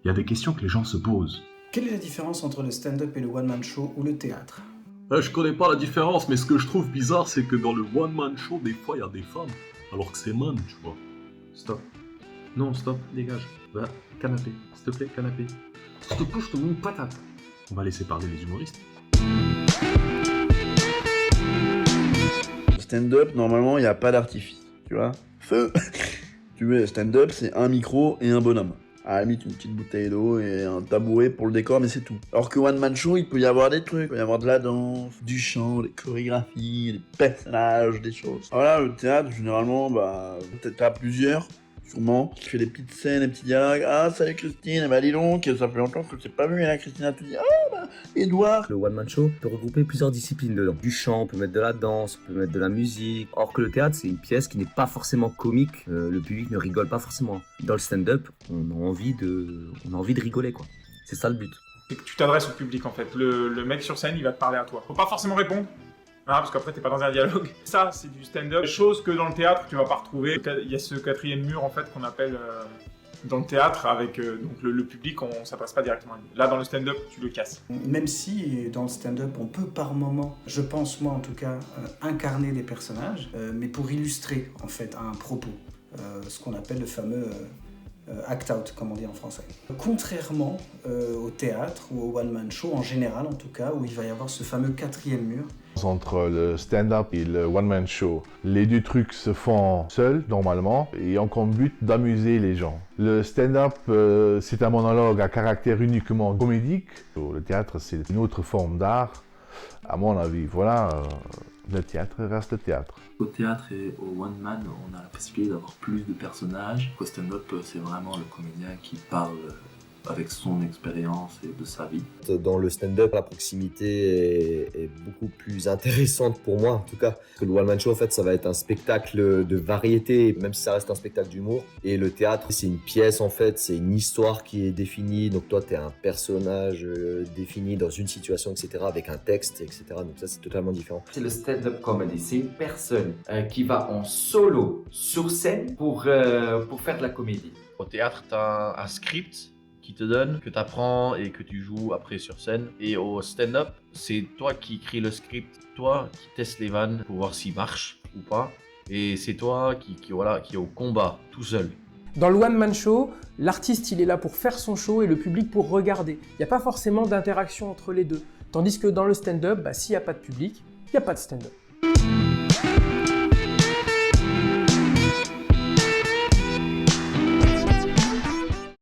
Il y a des questions que les gens se posent. Quelle est la différence entre le stand-up et le one-man show ou le théâtre? Je connais pas la différence, mais ce que je trouve bizarre, c'est que dans le one-man show, des fois, il y a des femmes, alors que c'est man, tu vois. Stop. Non, stop, dégage. Va, canapé. S'il te plaît, canapé. S'il te plaît, je te mets une patate. On va laisser parler les humoristes. Le stand-up, normalement, il n'y a pas d'artifice, tu vois. Feu. Tu veux, stand-up, c'est un micro et un bonhomme. À la limite, une petite bouteille d'eau et un tabouret pour le décor, mais c'est tout. Alors que One Man Show, il peut y avoir des trucs. Il peut y avoir de la danse, du chant, des chorégraphies, des personnages, des choses. Voilà, le théâtre, généralement, peut-être à plusieurs, sûrement. Tu fais des petites scènes, des petits dialogues. Ah, salut Christine, dis donc, ça fait longtemps que je t'ai pas vu. Et là, Christine a tout dit. Edouard. Le one-man show peut regrouper plusieurs disciplines dedans. Du chant, on peut mettre de la danse, on peut mettre de la musique. Or que le théâtre, c'est une pièce qui n'est pas forcément comique. Le public ne rigole pas forcément. Dans le stand-up, on a envie de rigoler, quoi. C'est ça le but. C'est que tu t'adresses au public en fait. Le mec sur scène, il va te parler à toi. Faut pas forcément répondre. Parce qu'après t'es pas dans un dialogue. Ça, c'est du stand-up. Chose que dans le théâtre, tu vas pas retrouver. Il y a ce quatrième mur en fait qu'on appelle dans le théâtre avec donc le public, on s'adresse pas directement à lui. Là, dans le stand-up, tu le casses. Même si dans le stand-up, on peut par moment, je pense moi en tout cas, incarner des personnages, mais pour illustrer en fait un propos, ce qu'on appelle le fameux act out, comme on dit en français. Contrairement au théâtre ou au one-man show en général en tout cas, où il va y avoir ce fameux quatrième mur. Entre le stand-up et le one-man show, les deux trucs se font seuls normalement et ont comme but d'amuser les gens. Le stand-up, c'est un monologue à caractère uniquement comédique. Le théâtre, c'est une autre forme d'art. À mon avis, voilà, le théâtre reste le théâtre. Au théâtre et au one-man, on a la possibilité d'avoir plus de personnages. Au stand-up, c'est vraiment le comédien qui parle avec son expérience et de sa vie. Dans le stand-up, la proximité est beaucoup plus intéressante pour moi, en tout cas. Parce que le one-man show, en fait, ça va être un spectacle de variété, même si ça reste un spectacle d'humour. Et le théâtre, c'est une pièce, en fait, c'est une histoire qui est définie. Donc toi, t'es un personnage défini dans une situation, etc., avec un texte, etc. Donc ça, c'est totalement différent. C'est le stand-up comedy. C'est une personne qui va en solo sur scène pour faire de la comédie. Au théâtre, t'as un script qui te donne, que tu apprends et que tu joues après sur scène. Et au stand-up, c'est toi qui écris le script, toi qui testes les vannes pour voir s'ils marchent ou pas. Et c'est toi qui est au combat tout seul. Dans le one-man show, l'artiste il est là pour faire son show et le public pour regarder. Il n'y a pas forcément d'interaction entre les deux. Tandis que dans le stand-up, s'il n'y a pas de public, il n'y a pas de stand-up.